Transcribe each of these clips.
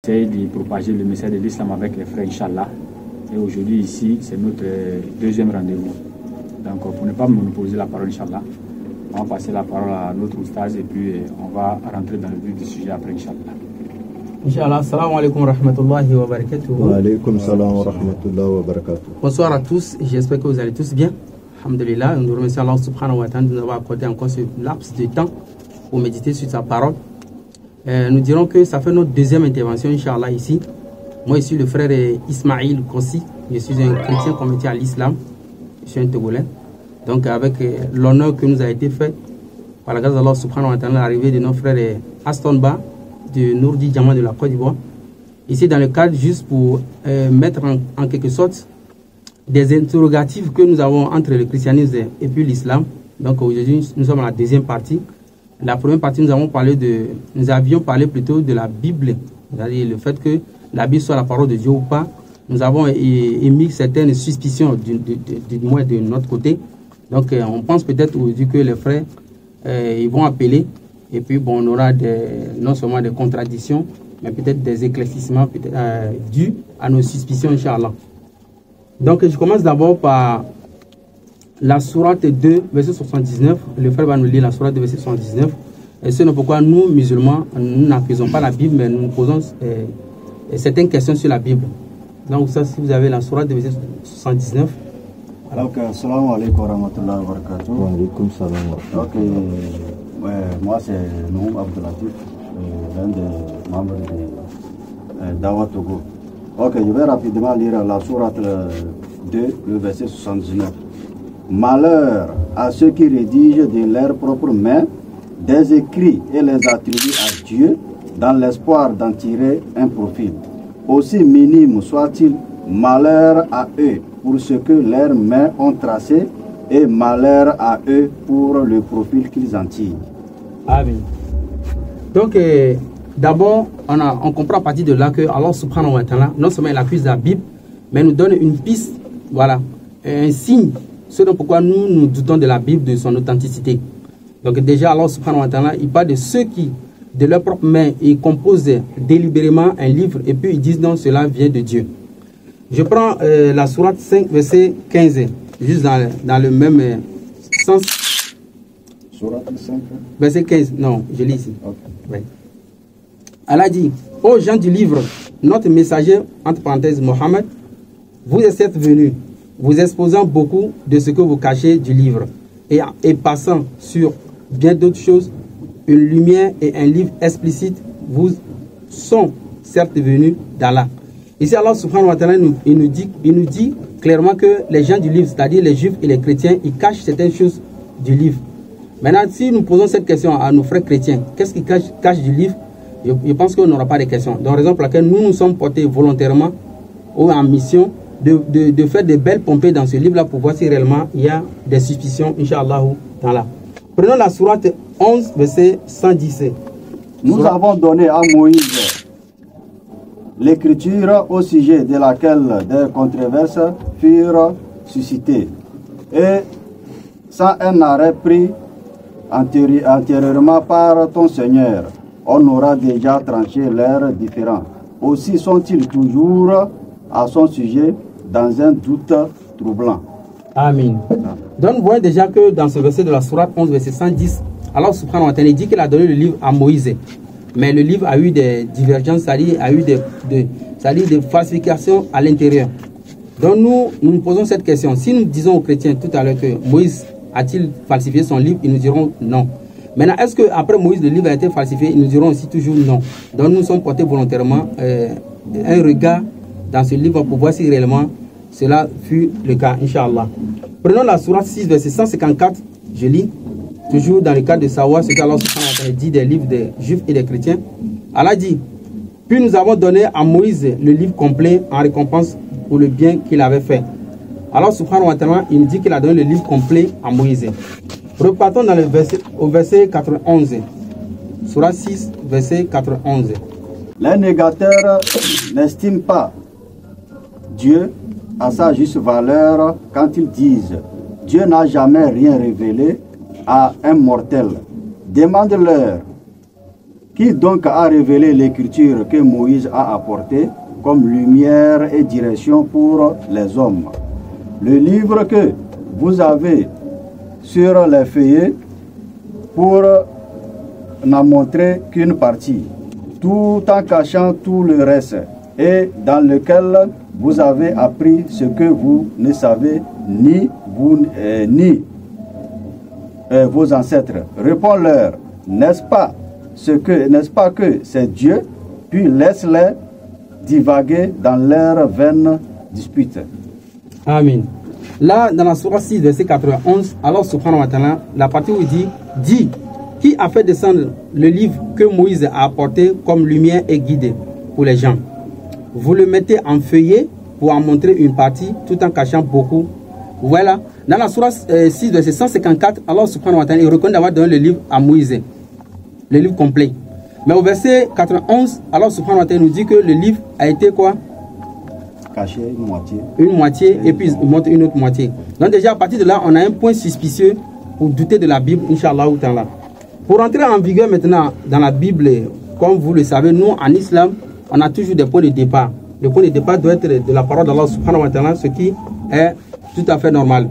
essaye de propager le message de l'islam avec les frères, Inch'Allah. Et aujourd'hui, ici, c'est notre deuxième rendez-vous. Donc, pour ne pas monopoliser la parole, Inch'Allah, on va passer la parole à notre oustaz et puis on va rentrer dans le vif du sujet après, Inch'Allah. Inch'Allah, salam alaikum wa rahmatullahi wa barakatuh. Wa alaikum salam wa rahmatullahi wa barakatuh. Bonsoir à tous, j'espère que vous allez tous bien. Alhamdulillah, nous remercions Allah subhanahu wa ta'ala de nous avoir accordé encore ce laps de temps pour méditer sur sa parole. Nous dirons que ça fait notre deuxième intervention, Inch'Allah, ici. Moi, je suis le frère Ismaïl Kossi. Je suis un chrétien converti à l'islam. Je suis un Togolais. Donc, avec l'honneur que nous a été fait par la grâce d'Allah subhanahu wa ta'ala, l'arrivée de notre frère Aston Ba, de Nourdi Diamant de la Côte d'Ivoire. Ici, dans le cadre, juste pour mettre en quelque sorte des interrogatifs que nous avons entre le christianisme et puis l'islam. Donc, aujourd'hui, nous sommes à la deuxième partie. La première partie, nous avions parlé plutôt de la Bible, c'est-à-dire le fait que la Bible soit la parole de Dieu ou pas. Nous avons émis certaines suspicions du moins de notre côté. Donc, on pense peut-être aujourd'hui que les frères, ils vont appeler. Et puis, bon, on aura non seulement des contradictions, mais peut-être des éclaircissements dus à nos suspicions, Inch'Allah. Donc, je commence d'abord par la sourate 2, verset 79. Le frère va nous lire la sourate 2, verset 79. Et c'est pourquoi nous, musulmans, nous n'accusons pas la Bible, mais nous nous posons certaines questions sur la Bible. Donc, ça, si vous avez la sourate 2, verset 79. Alors, salam alaikum wa rahmatullahi wa barakatuh. Wa alaikum salam wa rahmatullahi. Moi, c'est Noum Abdelatif, l'un des membres de Dawa Togo. Ok, je vais rapidement lire la sourate 2, le verset 79. Malheur à ceux qui rédigent de leurs propres mains des écrits et les attribuent à Dieu dans l'espoir d'en tirer un profit. Aussi minime soit-il, malheur à eux pour ce que leurs mains ont tracé et malheur à eux pour le profil qu'ils en tirent. Amen. Donc, d'abord, on comprend à partir de là que Allah subhanahu wa ta'ala, non seulement il accuse la Bible, mais nous donne une piste, voilà, un signe. C'est pourquoi nous doutons de la Bible, de son authenticité. Donc déjà, Allah subhanahu wa ta'ala, il parle de ceux qui, de leurs propres mains, ils composent délibérément un livre et puis ils disent non, cela vient de Dieu. Je prends la sourate 5, verset 15, juste dans le même sens. Sourate 5. Verset 15, non, je lis ici. Okay. Oui. Allah dit, ô gens du livre, notre messager, entre parenthèses, Mohammed, vous êtes venus, vous exposant beaucoup de ce que vous cachez du livre, et passant sur bien d'autres choses, une lumière et un livre explicite vous sont certes venus d'Allah. Ici, Allah subhanahu wa ta'ala, il nous dit clairement que les gens du livre, c'est-à-dire les juifs et les chrétiens, ils cachent certaines choses du livre. Maintenant, si nous posons cette question à nos frères chrétiens, qu'est-ce qu'ils cachent du livre? Je pense qu'on n'aura pas de questions. Donc, raison pour laquelle nous nous sommes portés volontairement ou en mission de faire des belles pompées dans ce livre-là pour voir si réellement il y a des suspicions, Inch'Allah, dans là. Prenons la sourate 11, verset 110. Nous avons donné à Moïse l'écriture au sujet de laquelle des controverses furent suscitées. Et sans un arrêt pris antérieurement par ton Seigneur, on aura déjà tranché leurs différends. Aussi sont-ils toujours à son sujet dans un doute troublant. Amen. Donc nous voyons déjà que dans ce verset de la sourate 11, verset 110, Allah subhanahu wa ta'ala dit qu'il a donné le livre à Moïse. Mais le livre a eu des divergences, c'est-à-dire a eu des falsifications à l'intérieur. Donc nous posons cette question. Si nous disons aux chrétiens tout à l'heure que Moïse a-t-il falsifié son livre, ils nous diront non. Maintenant, est-ce qu'après Moïse, le livre a été falsifié? Ils nous diront aussi toujours non. Donc nous sommes portés volontairement un regard dans ce livre pour voir si réellement cela fut le cas, Inch'Allah. Prenons la sourate 6, verset 154, je lis, toujours dans le cadre de savoir ce qu'Allah dit des livres des juifs et des chrétiens. Allah dit, puis nous avons donné à Moïse le livre complet en récompense pour le bien qu'il avait fait. Allah subhanahu wa ta'ala, il nous dit qu'il a donné le livre complet à Moïse. Repartons dans au verset 91. Sourate 6, verset 91. Les négateurs n'estiment pas Dieu à sa juste valeur quand ils disent « Dieu n'a jamais rien révélé à un mortel ». Demande-leur Qui donc a révélé l'écriture que Moïse a apportée comme lumière et direction pour les hommes? Le livre que vous avez sur les feuillets pour n'en montrer qu'une partie, tout en cachant tout le reste, et dans lequel vous avez appris ce que vous ne savez ni vous ni vos ancêtres. Réponds-leur, n'est-ce pas que c'est Dieu? Puis laisse-les divaguer dans leurs vaines disputes. Amen. Là, dans la sourate 6, verset 91, alors subhanahu wa ta'ala, la partie où il dit, qui a fait descendre le livre que Moïse a apporté comme lumière et guide pour les gens? Vous le mettez en feuillet pour en montrer une partie tout en cachant beaucoup. Voilà. Dans la sourate 6, verset 154, alors subhanahu wa ta'ala, il reconnaît d'avoir donné le livre à Moïse, le livre complet. Mais au verset 91, alors subhanahu wa ta'ala nous dit que le livre a été quoi? Caché une moitié. Une moitié et puis il montre une autre moitié. Donc déjà à partir de là, on a un point suspicieux pour douter de la Bible, Inch'Allah. Pour entrer en vigueur maintenant dans la Bible, comme vous le savez, nous en islam, on a toujours des points de départ. Le point de départ doit être de la parole d'Allah subhanahu wa ta'ala, ce qui est tout à fait normal.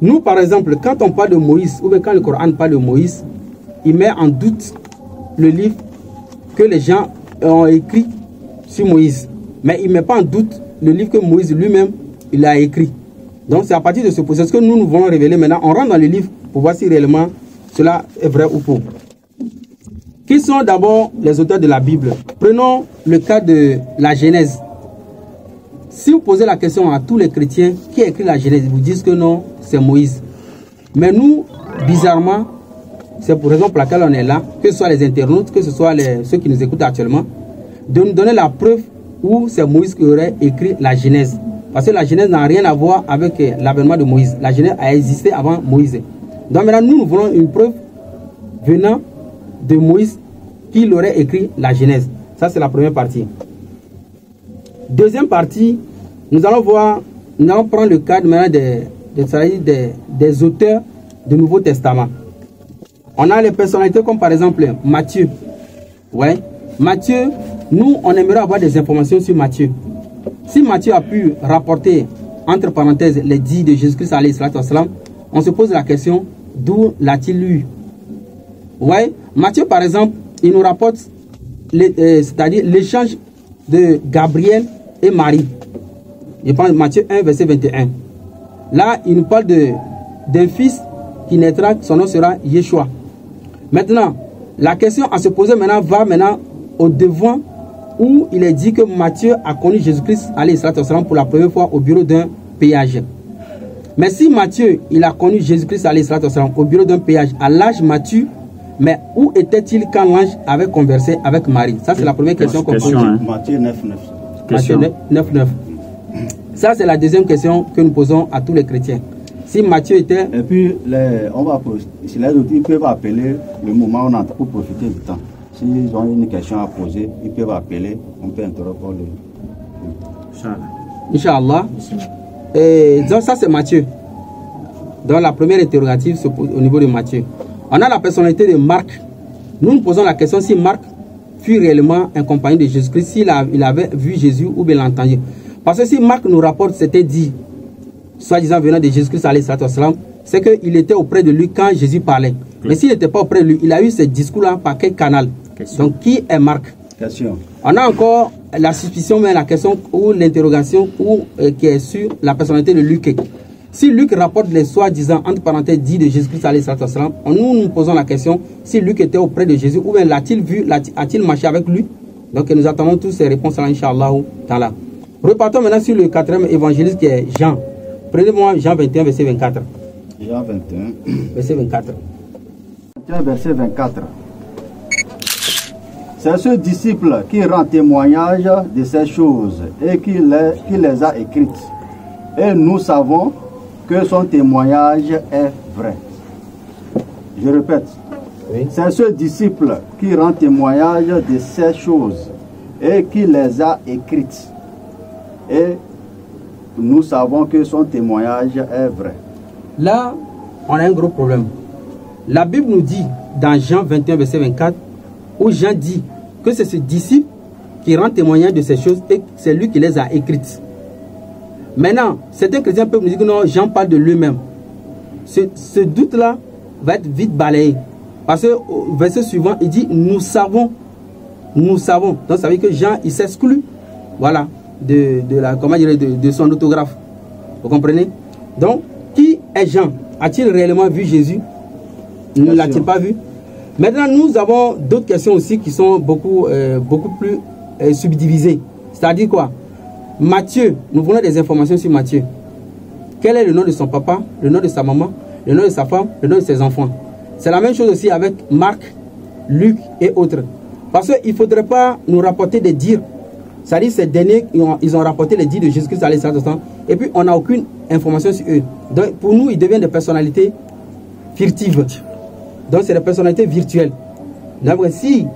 Nous par exemple, quand on parle de Moïse, ou bien quand le Coran parle de Moïse, il met en doute le livre que les gens ont écrit sur Moïse. Mais il ne met pas en doute le livre que Moïse lui-même il a écrit. Donc c'est à partir de ce processus que nous voulons révéler maintenant. On rentre dans le livre pour voir si réellement cela est vrai ou faux. Qui sont d'abord les auteurs de la Bible? Prenons le cas de la Genèse. Si vous posez la question à tous les chrétiens qui a écrit la Genèse, ils vous disent que non, c'est Moïse. Mais nous, bizarrement, c'est pour raison pour laquelle on est là, que ce soit les internautes, que ce soit ceux qui nous écoutent actuellement, de nous donner la preuve où c'est Moïse qui aurait écrit la Genèse. Parce que la Genèse n'a rien à voir avec l'avènement de Moïse. La Genèse a existé avant Moïse. Donc maintenant, nous voulons une preuve venant de Moïse qu'il aurait écrit la Genèse. Ça, c'est la première partie. Deuxième partie, nous allons prendre le cadre maintenant des auteurs du Nouveau Testament. On a les personnalités comme par exemple Matthieu. Ouais. Matthieu, nous, on aimerait avoir des informations sur Matthieu. Si Matthieu a pu rapporter, entre parenthèses, les dits de Jésus-Christ, on se pose la question, d'où l'a-t-il lu? Ouais. Matthieu, par exemple, il nous rapporte, c'est-à-dire l'échange de Gabriel et Marie. Je prends Matthieu 1, verset 21. Là, il nous parle d'un fils qui naîtra, son nom sera Yeshua. Maintenant, la question à se poser maintenant va au devant où il est dit que Matthieu a connu Jésus-Christ pour la première fois au bureau d'un péage. Mais si Matthieu, il a connu Jésus-Christ au bureau d'un péage à l'âge mature, mais où était-il quand l'ange avait conversé avec Marie? Ça, c'est la première question qu'on pose. Matthieu 9, 9. Matthieu 9, 9. Ça, c'est la deuxième question que nous posons à tous les chrétiens. Si Matthieu était... Et puis, on va poser, si les autres, ils peuvent appeler le moment où on entre pour profiter du temps. S'ils ont une question à poser, ils peuvent appeler, on peut interrompre le... Inch'Allah. Et donc ça, c'est Matthieu. Donc la première interrogative se pose au niveau de Matthieu. On a la personnalité de Marc. Nous nous posons la question si Marc fut réellement un compagnon de Jésus-Christ, s'il avait vu Jésus ou bien l'entendu. Parce que si Marc nous rapporte, c'était dit, soi-disant venant de Jésus-Christ, c'est qu'il était auprès de lui quand Jésus parlait. Mais s'il n'était pas auprès de lui, il a eu ce discours-là par quel canal? Donc qui est Marc? On a encore la suspicion, mais la question ou l'interrogation qui est sur la personnalité de Luc. Si Luc rapporte les soi-disant, entre parenthèses, dits de Jésus-Christ, nous posons la question si Luc était auprès de Jésus ou bien l'a-t-il vu, a-t-il marché avec lui? Donc nous attendons toutes ces réponses-là, Inch'Allah. Repartons maintenant sur le quatrième évangéliste qui est Jean. Prenez-moi Jean 21, verset 24. Jean 21, verset 24. 21, verset 24. C'est ce disciple qui rend témoignage de ces choses et qui les a écrites. Et nous savons que son témoignage est vrai. Je répète. Oui. C'est ce disciple qui rend témoignage de ces choses et qui les a écrites. Et nous savons que son témoignage est vrai. Là, on a un gros problème. La Bible nous dit, dans Jean 21, verset 24, où Jean dit que c'est ce disciple qui rend témoignage de ces choses et c'est lui qui les a écrites. Maintenant, certains chrétiens peuvent nous dire que non, Jean parle de lui-même. Ce doute-là va être vite balayé. Parce que au verset suivant, il dit nous savons. Nous savons. Donc ça veut dire que Jean, il s'exclut, voilà, de son autographe. Vous comprenez? Donc, qui est Jean? A-t-il réellement vu Jésus? Ne l'a-t-il pas vu? Maintenant, nous avons d'autres questions aussi qui sont beaucoup plus subdivisées. C'est-à-dire quoi? Matthieu, nous voulons des informations sur Matthieu. Quel est le nom de son papa, le nom de sa maman, le nom de sa femme, le nom de ses enfants? C'est la même chose aussi avec Marc, Luc et autres. Parce qu'il ne faudrait pas nous rapporter des dires. C'est-à-dire ces derniers, ils ont rapporté les dires de Jésus-Christ et puis on n'a aucune information sur eux. Donc pour nous, ils deviennent des personnalités furtives. Donc c'est des personnalités virtuelles. Donc si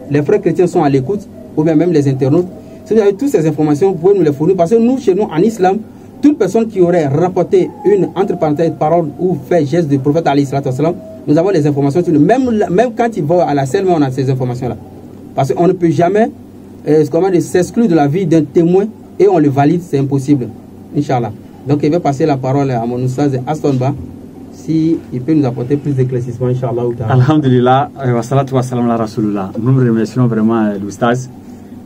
les frères chrétiens sont à l'écoute, ou bien même les internautes, si vous avez toutes ces informations, vous pouvez nous les fournir. Parce que nous, chez nous, en islam, toute personne qui aurait rapporté une, entre parenthèses, parole ou fait geste du prophète alayhi salatu wassalam, nous avons les informations sur lui. Même quand il va à la selle, on a ces informations-là. Parce qu'on ne peut jamais s'exclure de la vie d'un témoin et on le valide, c'est impossible. Inch'Allah. Donc il va passer la parole à mon oustaz Aston Ba, si il peut nous apporter plus d'éclaircissement, Inch'Allah. Alhamdulillah, wa salatu wa salam ala Rasulullah. Nous remercions vraiment l'oustaz.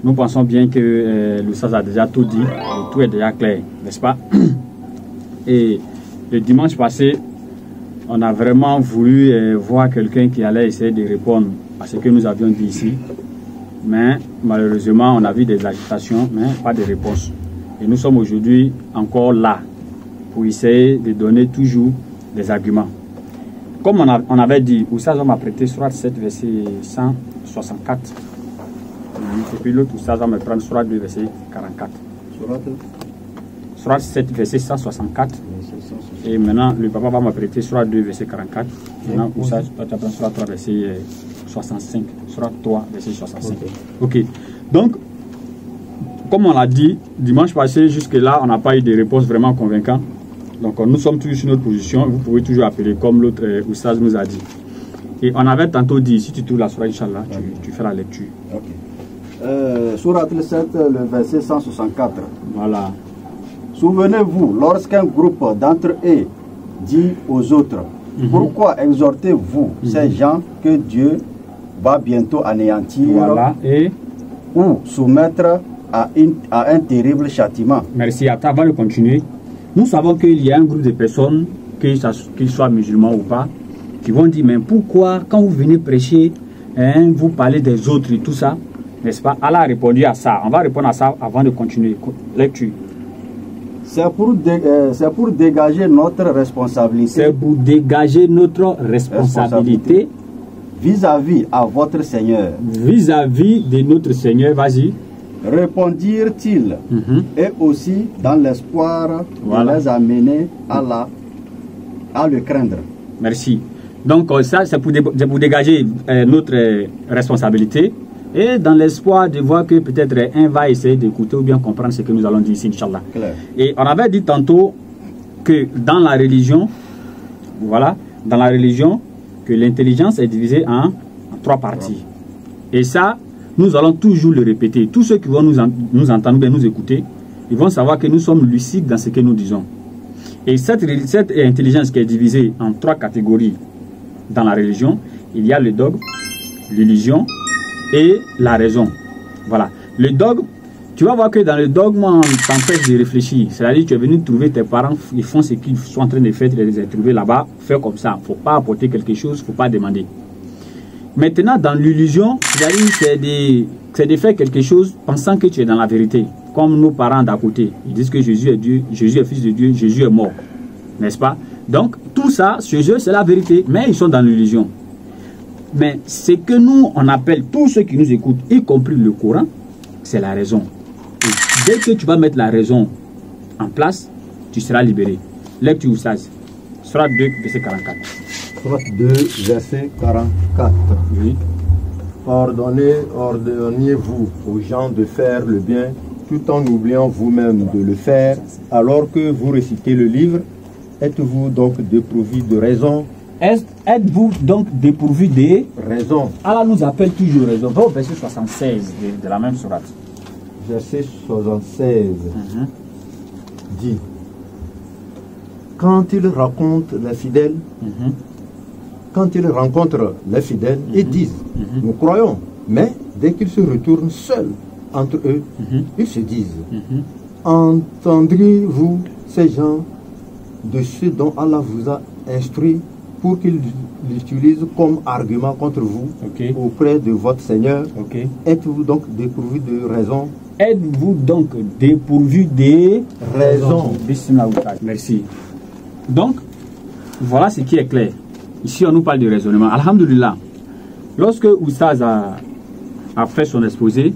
Nous pensons bien que l'oustaz a déjà tout dit, et tout est déjà clair, n'est-ce pas? Et le dimanche passé, on a vraiment voulu voir quelqu'un qui allait essayer de répondre à ce que nous avions dit ici. Mais malheureusement, on a vu des agitations, mais pas de réponse. Et nous sommes aujourd'hui encore là pour essayer de donner toujours des arguments. Comme on avait dit, Oustaz m'a prêté Surat 7, verset 164. Et puis l'autre Oustaz va me prendre Surat 2, verset 44. Surat 7, verset 164. Et maintenant, le papa va me prêter Surat 2, verset 44. Maintenant, Oustaz, tu vas prendre Surat 3, verset 65. Surat 3, verset 65. Ok. Donc, comme on l'a dit, dimanche passé, jusque-là, on n'a pas eu de réponse vraiment convaincante. Donc, nous sommes toujours sur notre position. Vous pouvez toujours appeler comme l'autre Oustaz nous a dit. Et on avait tantôt dit, si tu trouves la Surah, Inch'Allah, tu fais la lecture. Ok. Surat 7, le verset 164. Voilà. Souvenez-vous, lorsqu'un groupe d'entre eux dit aux autres, pourquoi exhortez-vous ces gens que Dieu va bientôt anéantir ou soumettre à un terrible châtiment? Merci. Avant de continuer, nous savons qu'il y a un groupe de personnes, qu'ils soient musulmans ou pas, qui vont dire, mais pourquoi quand vous venez prêcher, vous parlez des autres et tout ça, n'est-ce pas? Allah a répondu à ça. On va répondre à ça avant de continuer. Lecture. C'est pour dégager notre responsabilité. C'est pour dégager notre responsabilité vis-à-vis à votre Seigneur. Vis-à-vis de notre Seigneur, vas-y. Répondirent-ils, et aussi dans l'espoir de les amener à le craindre. Merci. Donc ça, c'est pour dégager notre responsabilité et dans l'espoir de voir que peut-être un va essayer d'écouter ou bien comprendre ce que nous allons dire ici, Inch'Allah. Et on avait dit tantôt que dans la religion, voilà, dans la religion, que l'intelligence est divisée en 3 parties. Et ça, nous allons toujours le répéter. Tous ceux qui vont nous entendre, bien nous écouter, ils vont savoir que nous sommes lucides dans ce que nous disons. Et cette intelligence qui est divisée en 3 catégories dans la religion, il y a le dogme, l'illusion et la raison. Voilà. Le dogme, tu vas voir que dans le dogme, on t'empêche de réfléchir. C'est-à-dire que tu es venu trouver tes parents, ils font ce qu'ils sont en train de faire, tu les as trouvés là-bas, fais comme ça. Il ne faut pas apporter quelque chose, il ne faut pas demander. Maintenant, dans l'illusion, c'est de faire quelque chose pensant que tu es dans la vérité. Comme nos parents d'à côté, ils disent que Jésus est Dieu, Jésus est fils de Dieu, Jésus est mort. N'est-ce pas? Donc, tout ça, chez eux, c'est la vérité, mais ils sont dans l'illusion. Mais ce que nous, on appelle, tous ceux qui nous écoutent, y compris le Coran, c'est la raison. Et dès que tu vas mettre la raison en place, tu seras libéré. Lecture Oustaz, Surat 2, verset 44. Surat 2, verset 44. Oui. Ordonnez-vous aux gens de faire le bien, tout en oubliant vous-même de le faire, alors que vous récitez le livre. Êtes-vous donc dépourvu de raison Êtes-vous donc dépourvu de raison. Allah nous appelle toujours raison. Va au verset 76 de la même sourate. Verset 76 dit, quand il raconte les fidèles, quand ils rencontrent les fidèles, ils disent, nous croyons, mais dès qu'ils se retournent seuls entre eux, ils se disent, entendrez-vous ces gens de ce dont Allah vous a instruit pour qu'ils l'utilisent comme argument contre vous auprès de votre Seigneur? Êtes-vous donc dépourvu de raison? Êtes-vous donc dépourvu de raison? Merci. Donc, voilà ce qui est clair. Ici, on nous parle de raisonnement. Alhamdulillah, lorsque Oustaz a fait son exposé,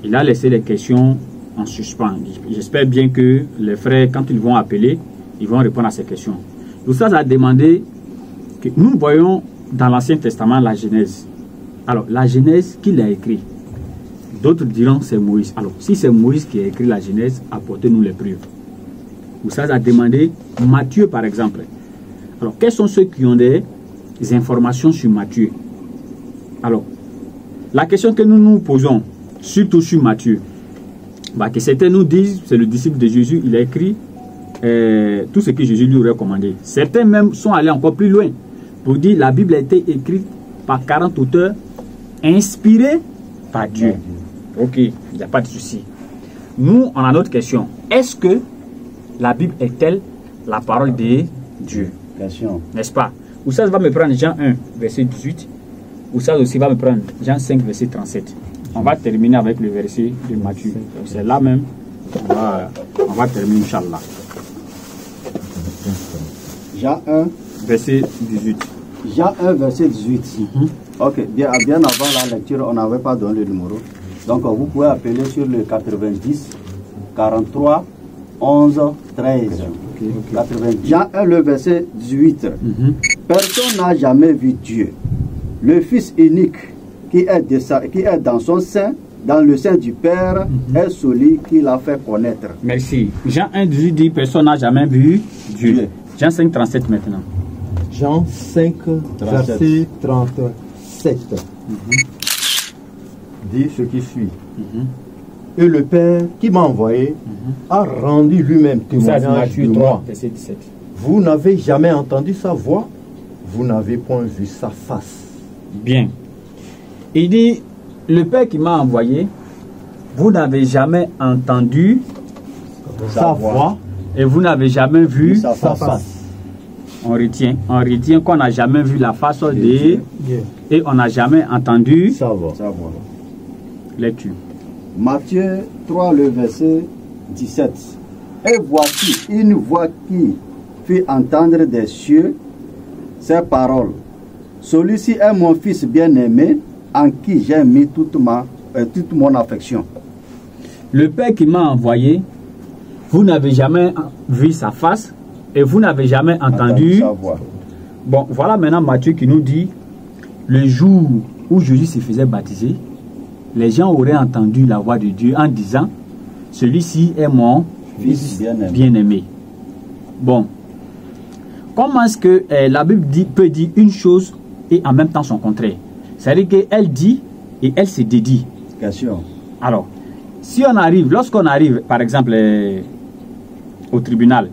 il a laissé les questions en suspens. J'espère bien que les frères, quand ils vont appeler, ils vont répondre à ces questions. Oustaz a demandé que nous voyons dans l'Ancien Testament la Genèse. Alors, la Genèse, qui l'a écrit? D'autres diront c'est Moïse. Alors, si c'est Moïse qui a écrit la Genèse, apportez-nous les preuves. Oustaz a demandé Matthieu, par exemple. Alors, quels sont ceux qui ont des informations sur Matthieu? Alors, la question que nous nous posons, surtout sur Matthieu, que certains nous disent, c'est le disciple de Jésus, il a écrit tout ce que Jésus lui aurait commandé. Certains même sont allés encore plus loin pour dire la Bible a été écrite par 40 auteurs inspirés par Dieu. Ok, il n'y a pas de souci. Nous, on a notre question. Est-ce que la Bible est-elle la parole de Dieu? N'est-ce pas? Oussaz va me prendre Jean 1, verset 18. Oussaz aussi va me prendre Jean 5, verset 37. On va terminer avec le verset de Matthieu. C'est là même on va terminer, Inch'Allah. Jean 1, verset 18. Jean 1, verset 18. Ok, bien avant la lecture, on n'avait pas donné le numéro. Donc vous pouvez appeler sur le 90 43 11 13. 90. Jean 1, le verset 18. Personne n'a jamais vu Dieu. Le Fils unique qui est dans son sein, dans le sein du Père, est celui qui l'a fait connaître. Merci. Jean 1, 18 dit personne n'a jamais vu Dieu. Jean 5, 37 maintenant. Jean 5, verset 37. Dit ce qui suit. Et le Père qui m'a envoyé a rendu lui-même témoignage de moi. Verset 17. Vous n'avez jamais entendu sa voix, vous n'avez point vu sa face. Bien. Il dit, le Père qui m'a envoyé, vous n'avez jamais entendu sa voix et vous n'avez jamais vu sa face. On retient qu'on n'a jamais vu la face de Dieu et on n'a jamais entendu sa voix. Lecture. Matthieu 3, le verset 17. Et voici une voix qui fit entendre des cieux ces paroles. Celui-ci est mon fils bien-aimé, en qui j'ai mis toute mon affection. Le Père qui m'a envoyé, vous n'avez jamais vu sa face et vous n'avez jamais entendu sa voix. Bon, voilà maintenant Matthieu qui nous dit, le jour où Jésus se faisait baptiser, les gens auraient entendu la voix de Dieu en disant, celui-ci est mon fils bien-aimé. Bon, comment est-ce que la Bible peut dire une chose et en même temps son contraire? C'est-à-dire qu'elle dit et elle se dédie. Question. Alors, si on arrive, lorsqu'on arrive, par exemple, au tribunal,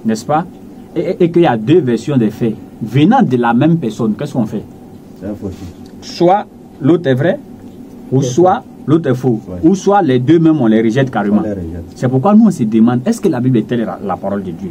n'est-ce pas, et qu'il y a deux versions des faits venant de la même personne, qu'est-ce qu'on fait? C'est impossible. Soit l'autre est vrai, ou soit l'autre est faux, ou soit les deux même on les rejette carrément. C'est pourquoi nous on se demande, est-ce que la Bible est-elle la parole de Dieu?